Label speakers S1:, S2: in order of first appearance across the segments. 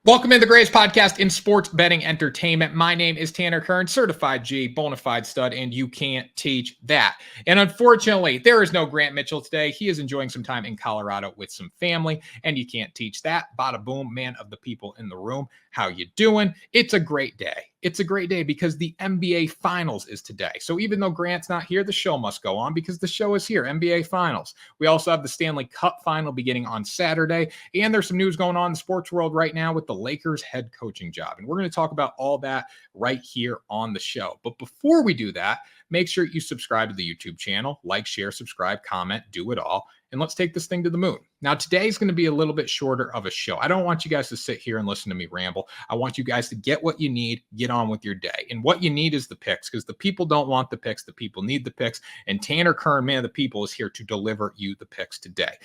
S1: Welcome to the greatest podcast in sports betting entertainment. My name is Tanner Kern, certified G, bona fide stud, and you can't teach that. And unfortunately, there is no Grant Mitchell today. He is enjoying some time in Colorado with some family, and you can't teach that. Bada boom, man of the people in the room. How you doing? It's a great day. It's a great day because the NBA Finals is today. So even though Grant's not here, the show must go on because the show is here, NBA Finals. We also have the Stanley Cup Final beginning on Saturday, and there's some news going on in the sports world right now with the Lakers head coaching job. And we're going to talk about all that right here on the show. But before we do that, make sure you subscribe to the YouTube channel, like, share, subscribe, comment, do it all. And let's take this thing to the moon. Now, today's going to be a little bit shorter of a show. I don't want you guys to sit here and listen to me ramble. I want you guys to get what you need, get on with your day. And what you need is the picks, because the people don't want the picks. The people need the picks. And Tanner Kern, man of the people, is here to deliver you the picks today.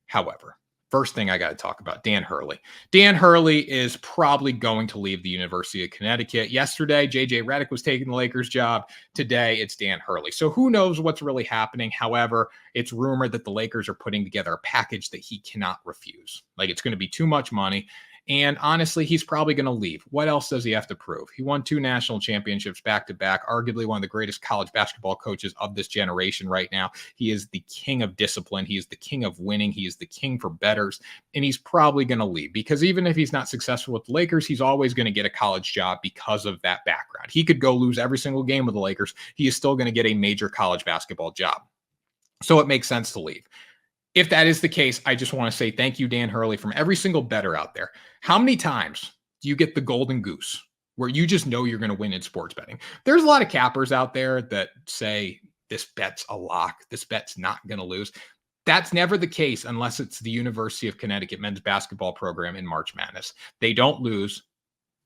S1: However, first thing I got to talk about, Dan Hurley. Dan Hurley is probably going to leave the University of Connecticut. Yesterday, J.J. Redick was taking the Lakers job. Today, it's Dan Hurley. So who knows what's really happening? However, it's rumored that the Lakers are putting together a package that he cannot refuse. Like, it's going to be too much money. And honestly, he's probably going to leave. What else does he have to prove? He won 2 national championships back-to-back, arguably one of the greatest college basketball coaches of this generation right now. He is the king of discipline. He is the king of winning. He is the king for bettors. And he's probably going to leave because even if he's not successful with the Lakers, he's always going to get a college job because of that background. He could go lose every single game with the Lakers. He is still going to get a major college basketball job. So it makes sense to leave. If that is the case, I just want to say thank you, Dan Hurley, from every single bettor out there. How many times do you get the golden goose where you just know you're going to win in sports betting? There's a lot of cappers out there that say this bet's a lock. This bet's not going to lose. That's never the case unless it's the University of Connecticut men's basketball program in March Madness. They don't lose.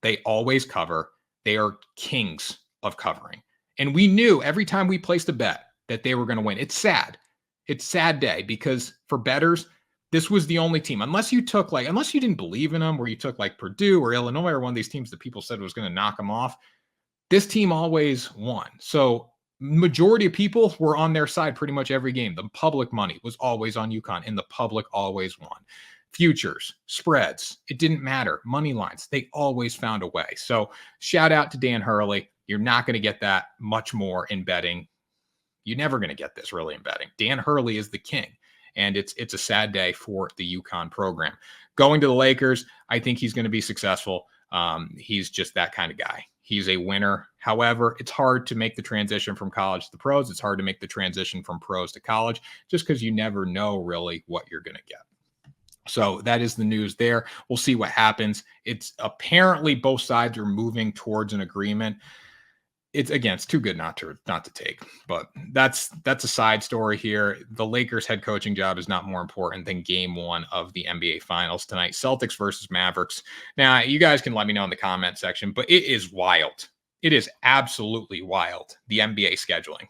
S1: They always cover. They are kings of covering. And we knew every time we placed a bet that they were going to win. It's sad. It's a sad day because for bettors, this was the only team, unless you didn't believe in them, where you took like Purdue or Illinois or one of these teams that people said was going to knock them off. This team always won. So majority of people were on their side pretty much every game. The public money was always on UConn and the public always won. Futures, spreads, it didn't matter. Money lines, they always found a way. So shout out to Dan Hurley. You're not going to get that much more in betting. You're never going to get this really in betting. Dan Hurley is the king, and it's a sad day for the UConn program. Going to the Lakers, I think he's going to be successful. He's just that kind of guy. He's a winner. However, it's hard to make the transition from college to the pros. It's hard to make the transition from pros to college just because you never know really what you're going to get. So that is the news there. We'll see what happens. It's apparently both sides are moving towards an agreement. It's too good not to take, but that's a side story here. The Lakers head coaching job is not more important than game 1 of the NBA Finals tonight. Celtics versus Mavericks. Now, you guys can let me know in the comment section, but it is wild. It is absolutely wild, the NBA scheduling.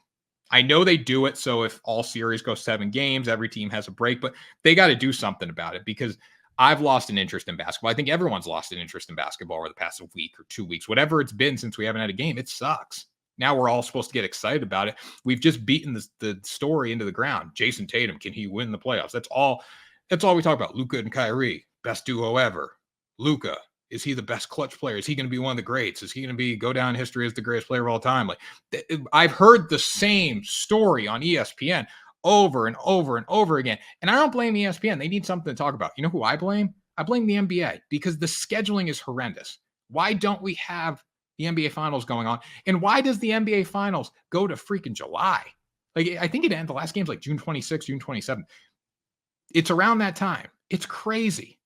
S1: I know they do it so if all series go 7 games, every team has a break, but they got to do something about it because I've lost an interest in basketball. I think everyone's lost an interest in basketball over the past week or 2 weeks, whatever it's been since we haven't had a game. It sucks. Now we're all supposed to get excited about it. We've just beaten the story into the ground. Jason Tatum, can he win the playoffs? That's all we talk about. Luka and Kyrie, best duo ever. Luka, is he the best clutch player? Is he going to be one of the greats? Is he going to go down in history as the greatest player of all time? Like, I've heard the same story on ESPN over and over and over again. And I don't blame ESPN. They need something to talk about. You know who I blame? I blame the NBA because the scheduling is horrendous. Why don't we have the NBA Finals going on? And why does the NBA Finals go to freaking July? Like, I think the last game's like June 26th, June 27th. It's around that time. It's crazy.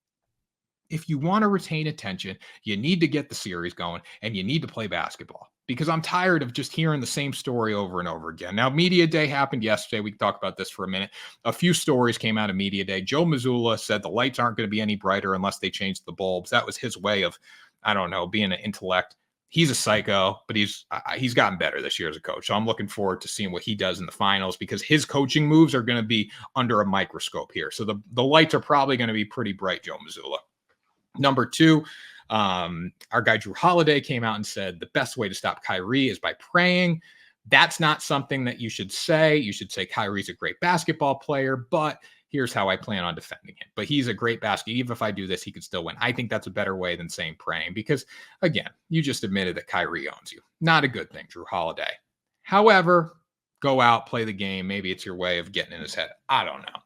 S1: If you want to retain attention, you need to get the series going and you need to play basketball. Because I'm tired of just hearing the same story over and over again. Now, Media Day happened yesterday. We can talk about this for a minute. A few stories came out of Media Day. Joe Mazzulla said the lights aren't going to be any brighter unless they change the bulbs. That was his way of, I don't know, being an intellect. He's a psycho, but he's gotten better this year as a coach. So I'm looking forward to seeing what he does in the finals because his coaching moves are going to be under a microscope here. So the lights are probably going to be pretty bright, Joe Mazzulla. Number 2, our guy Drew Holiday came out and said the best way to stop Kyrie is by praying. That's not something that you should say. You should say Kyrie's a great basketball player, but Here's how I plan on defending him. But he's a great basket. Even if I do this, he could still win. I think that's a better way than saying praying because, again, you just admitted that Kyrie owns you. Not a good thing, Drew Holiday. However, go out, play the game. Maybe it's your way of getting in his head. I don't know.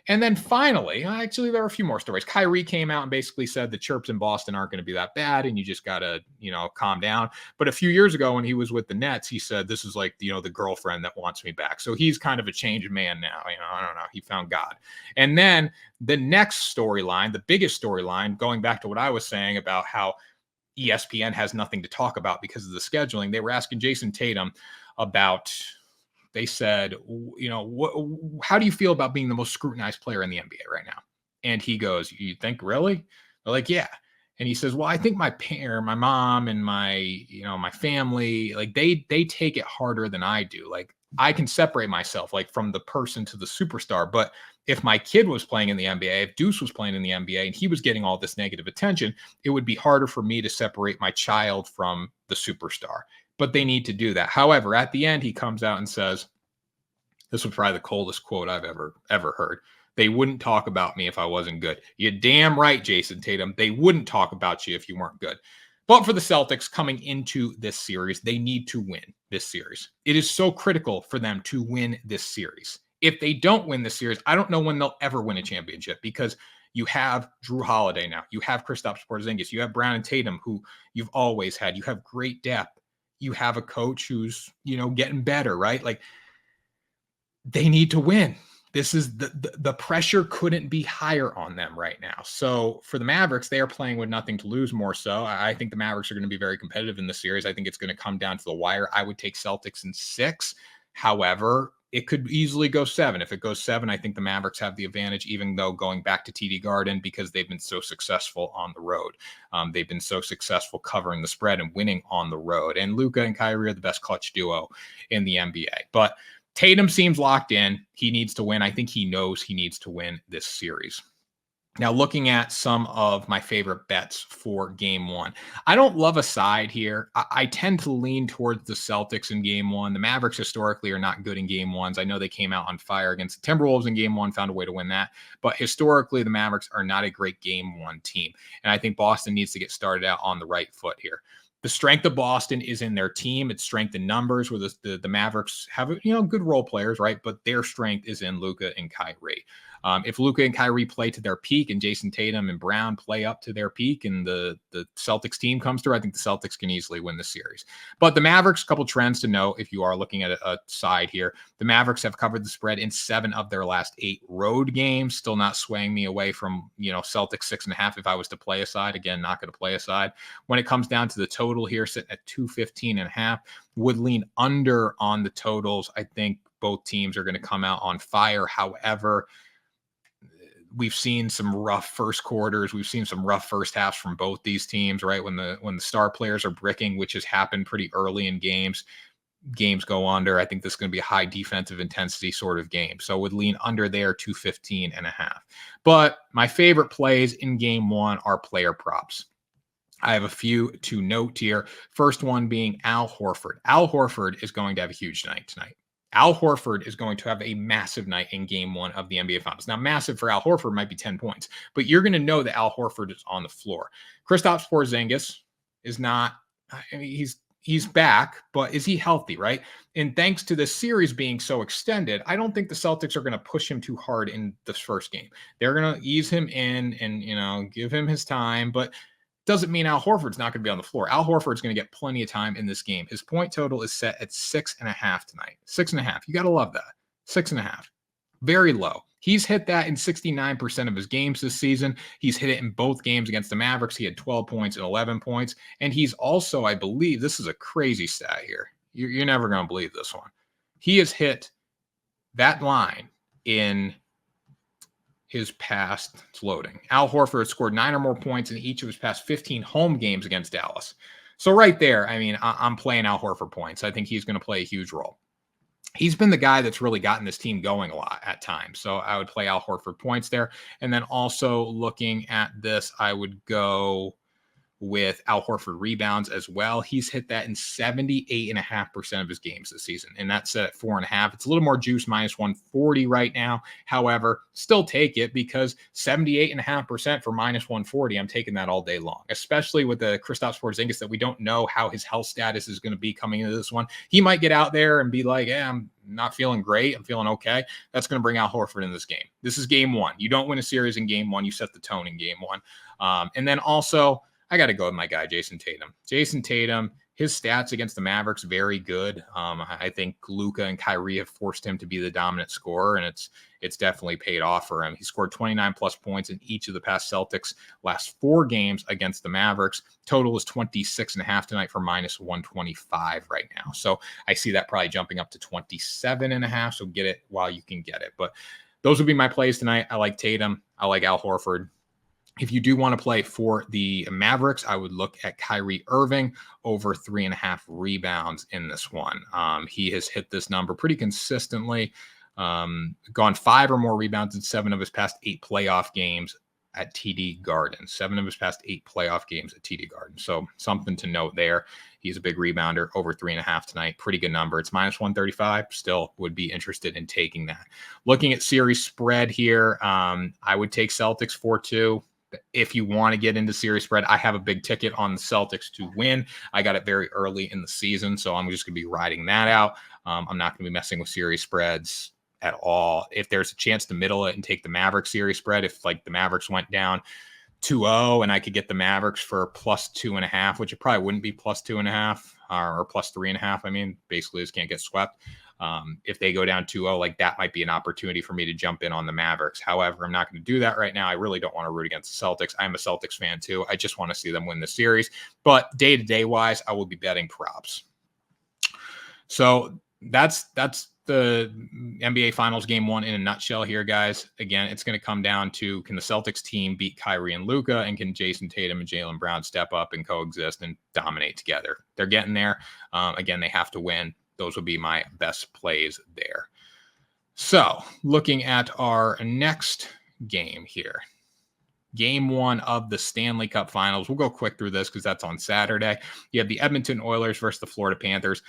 S1: And then finally, actually, there are a few more stories. Kyrie came out and basically said the chirps in Boston aren't going to be that bad, and you just got to, calm down. But a few years ago when he was with the Nets, he said, this is like, the girlfriend that wants me back. So he's kind of a changed man now. I don't know. He found God. And then the next storyline, the biggest storyline, going back to what I was saying about how ESPN has nothing to talk about because of the scheduling, they were asking Jason Tatum about... They said, how do you feel about being the most scrutinized player in the NBA right now? And he goes, you think really? They're like, yeah. And he says, well, I think my mom and my family, like they take it harder than I do. Like I can separate myself like from the person to the superstar. But if my kid was playing in the NBA, if Deuce was playing in the NBA and he was getting all this negative attention, it would be harder for me to separate my child from the superstar. But they need to do that. However, at the end, he comes out and says, this was probably the coldest quote I've ever heard. They wouldn't talk about me if I wasn't good. You're damn right, Jason Tatum. They wouldn't talk about you if you weren't good. But for the Celtics coming into this series, they need to win this series. It is so critical for them to win this series. If they don't win this series, I don't know when they'll ever win a championship because you have Drew Holiday now. You have Kristaps Porzingis. You have Brown and Tatum, who you've always had. You have great depth. You have a coach who's, getting better, right? Like they need to win. This is the pressure couldn't be higher on them right now. So for the Mavericks, they are playing with nothing to lose more so. I think the Mavericks are going to be very competitive in this series. I think it's going to come down to the wire. I would take Celtics in 6. However, it could easily go 7. If it goes 7, I think the Mavericks have the advantage, even though going back to TD Garden, because they've been so successful on the road. They've been so successful covering the spread and winning on the road. And Luka and Kyrie are the best clutch duo in the NBA. But Tatum seems locked in. He needs to win. I think he knows he needs to win this series. Now, looking at some of my favorite bets for game 1, I don't love a side here. I tend to lean towards the Celtics in game 1. The Mavericks historically are not good in game 1s. I know they came out on fire against the Timberwolves in game 1, found a way to win that. But historically, the Mavericks are not a great game 1 team. And I think Boston needs to get started out on the right foot here. The strength of Boston is in their team. It's strength in numbers, where the Mavericks have good role players, right? But their strength is in Luka and Kyrie. If Luka and Kyrie play to their peak and Jason Tatum and Brown play up to their peak and the Celtics team comes through, I think the Celtics can easily win the series. But the Mavericks, a couple trends to note if you are looking at a side here. The Mavericks have covered the spread in 7 of their last 8 road games, still not swaying me away from, Celtics 6.5 if I was to play a side. Again, not going to play a side. When it comes down to the total here, sitting at 215.5, would lean under on the totals. I think both teams are going to come out on fire. However, we've seen some rough first quarters. We've seen some rough first halves from both these teams, right? When the star players are bricking, which has happened pretty early in games go under. I think this is going to be a high defensive intensity sort of game. So would lean under there 215.5. But my favorite plays in game 1 are player props. I have a few to note here. First one being Al Horford. Al Horford is going to have a huge night tonight. Al Horford is going to have a massive night in game 1 of the NBA Finals. Now, massive for Al Horford might be 10 points, but you're going to know that Al Horford is on the floor. Kristaps Porzingis is not, he's back, but is he healthy, right? And thanks to this series being so extended, I don't think the Celtics are going to push him too hard in this first game. They're going to ease him in and, give him his time, but doesn't mean Al Horford's not going to be on the floor. Al Horford's going to get plenty of time in this game. His point total is set at 6.5 tonight. 6.5. You got to love that. 6.5. Very low. He's hit that in 69% of his games this season. He's hit it in both games against the Mavericks. He had 12 points and 11 points. And he's also, I believe, this is a crazy stat here. You're never going to believe this one. He has hit that line in his past, it's loading. Al Horford scored 9 or more points in each of his past 15 home games against Dallas. So right there, I'm playing Al Horford points. I think he's going to play a huge role. He's been the guy that's really gotten this team going a lot at times. So I would play Al Horford points there. And then also looking at this, I would go with Al Horford rebounds as well. He's hit that in 78.5% of his games this season, and that's set at 4.5. It's a little more juice, minus 140 right now. However, still take it because 78.5% for minus 140. I'm taking that all day long, especially with the Kristaps Porzingis that we don't know how his health status is going to be coming into this one. He might get out there and be like, yeah, I'm not feeling great. I'm feeling okay. That's going to bring Al Horford in this game. This is game one. You don't win a series in game one. You set the tone in game one. And then also, I got to go with my guy, Jason Tatum. Jason Tatum, his stats against the Mavericks, very good. I think Luka and Kyrie have forced him to be the dominant scorer, and it's definitely paid off for him. He scored 29 plus points in each of the past Celtics last 4 games against the Mavericks. Total is 26.5 tonight for minus 125 right now. So I see that probably jumping up to 27.5. So get it while you can get it. But those would be my plays tonight. I like Tatum. I like Al Horford. If you do want to play for the Mavericks, I would look at Kyrie Irving over 3.5 rebounds in this one. He has hit this number pretty consistently, gone 5 or more rebounds in 7 of his past 8 playoff games at TD Garden. 7 of his past 8 playoff games at TD Garden. So something to note there. He's a big rebounder, over 3.5 tonight. Pretty good number. It's minus 135. Still would be interested in taking that. Looking at series spread here, I would take Celtics 4-2. If you want to get into series spread, I have a big ticket on the Celtics to win. I got it very early in the season, so I'm just going to be riding that out. I'm not going to be messing with series spreads at all. If there's a chance to middle it and take the Mavericks series spread, if like the Mavericks went down 2-0 and I could get the Mavericks for plus 2.5, which it probably wouldn't be plus 2.5 or plus 3.5. I mean, basically just can't get swept. If they go down 2-0, like that might be an opportunity for me to jump in on the Mavericks. However, I'm not going to do that right now. I really don't want to root against the Celtics. I'm a Celtics fan too. I just want to see them win the series. But day-to-day wise, I will be betting props. So that's the NBA Finals game 1 in a nutshell here, guys. Again, it's going to come down to, can the Celtics team beat Kyrie and Luka, and can Jason Tatum and Jaylen Brown step up and coexist and dominate together? They're getting there. Again, they have to win. Those will be my best plays there. So looking at our next game here, game 1 of the Stanley Cup Finals. We'll go quick through this because that's on Saturday. You have the Edmonton Oilers versus the Florida Panthers.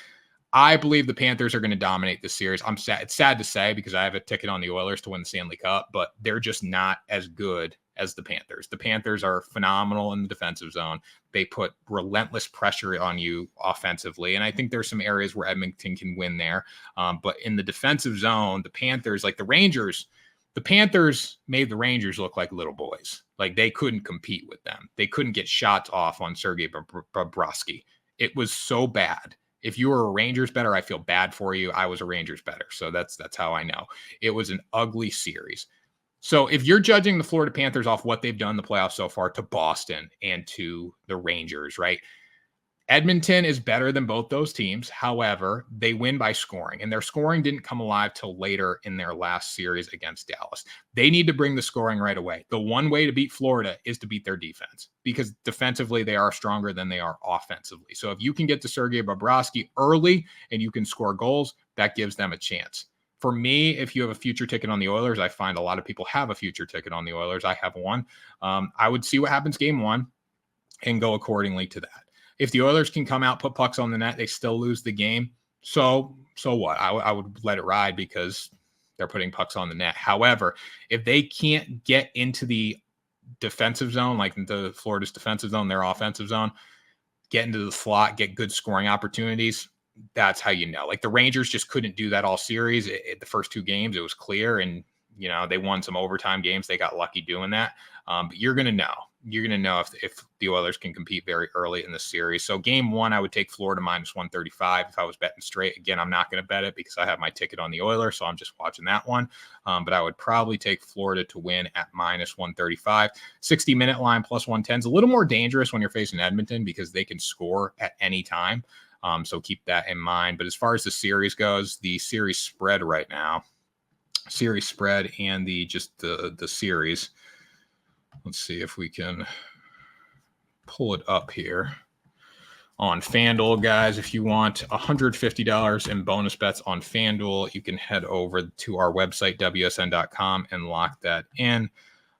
S1: I believe the Panthers are going to dominate this series. I'm sad. It's sad to say because I have a ticket on the Oilers to win the Stanley Cup, but they're just not as good as the Panthers. The Panthers are phenomenal in the defensive zone. They put relentless pressure on you offensively. And I think there's some areas where Edmonton can win there. But in the defensive zone, the Panthers, like the Rangers, the Panthers made the Rangers look like little boys. Like they couldn't compete with them. They couldn't get shots off on Sergei Bobrovsky. It was so bad. If you were a Rangers bettor, I feel bad for you. I was a Rangers bettor. So that's how I know. It was an ugly series. So if you're judging the Florida Panthers off what they've done in the playoffs so far to Boston and to the Rangers, right? Edmonton is better than both those teams. However, they win by scoring, and their scoring didn't come alive till later in their last series against Dallas. They need to bring the scoring right away. The one way to beat Florida is to beat their defense, because defensively they are stronger than they are offensively. So if you can get to Sergei Bobrovsky early and you can score goals, that gives them a chance. For me, if you have a future ticket on the Oilers, I find a lot of people have a future ticket on the Oilers. I have one. I would see what happens game 1 and go accordingly to that. If the Oilers can come out, put pucks on the net, they still lose the game. So what? I would let it ride because they're putting pucks on the net. However, if they can't get into the defensive zone, like the Florida's defensive zone, their offensive zone, get into the slot, get good scoring opportunities, that's how you know. Like the Rangers just couldn't do that all series. The first 2 games, it was clear. And, you know, they won some overtime games. They got lucky doing that. But you're going to know. You're going to know if the Oilers can compete very early in the series. So game 1, I would take Florida minus 135 if I was betting straight. Again, I'm not going to bet it because I have my ticket on the Oilers, so I'm just watching that one. But I would probably take Florida to win at minus 135. 60-minute line plus 110 is a little more dangerous when you're facing Edmonton because they can score at any time. So keep that in mind. But as far as the series goes, the series spread right now, series spread and the series. Let's see if we can pull it up here on FanDuel, guys. If you want $150 in bonus bets on FanDuel, you can head over to our website, WSN.com, and lock that in.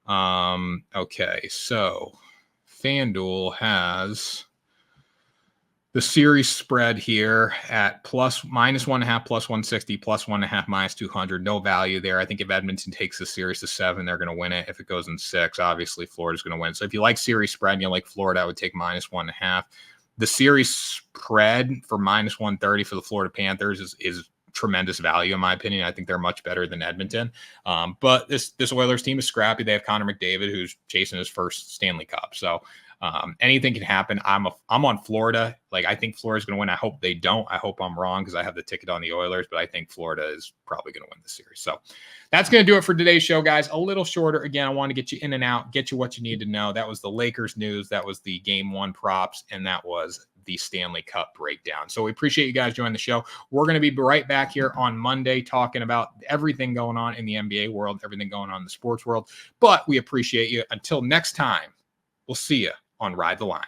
S1: Okay, so FanDuel has the series spread here at -1.5, +160, +1.5, -200. No value there. I think if Edmonton takes the series to 7, they're going to win it. If it goes in 6, obviously Florida's going to win. So if you like series spread and you like Florida, I would take -1.5. The series spread for -130 for the Florida Panthers is tremendous value, in my opinion. I think they're much better than Edmonton. But this Oilers team is scrappy. They have Connor McDavid, who's chasing his first Stanley Cup. So anything can happen. I'm on Florida. Like, I think Florida's going to win. I hope they don't. I hope I'm wrong because I have the ticket on the Oilers, but I think Florida is probably going to win the series. So that's going to do it for today's show, guys. A little shorter. Again, I want to get you in and out, get you what you need to know. That was the Lakers news. That was the Game 1 props, and that was the Stanley Cup breakdown. So we appreciate you guys joining the show. We're going to be right back here on Monday talking about everything going on in the NBA world, everything going on in the sports world. But we appreciate you. Until next time, we'll see you on Ride the Line.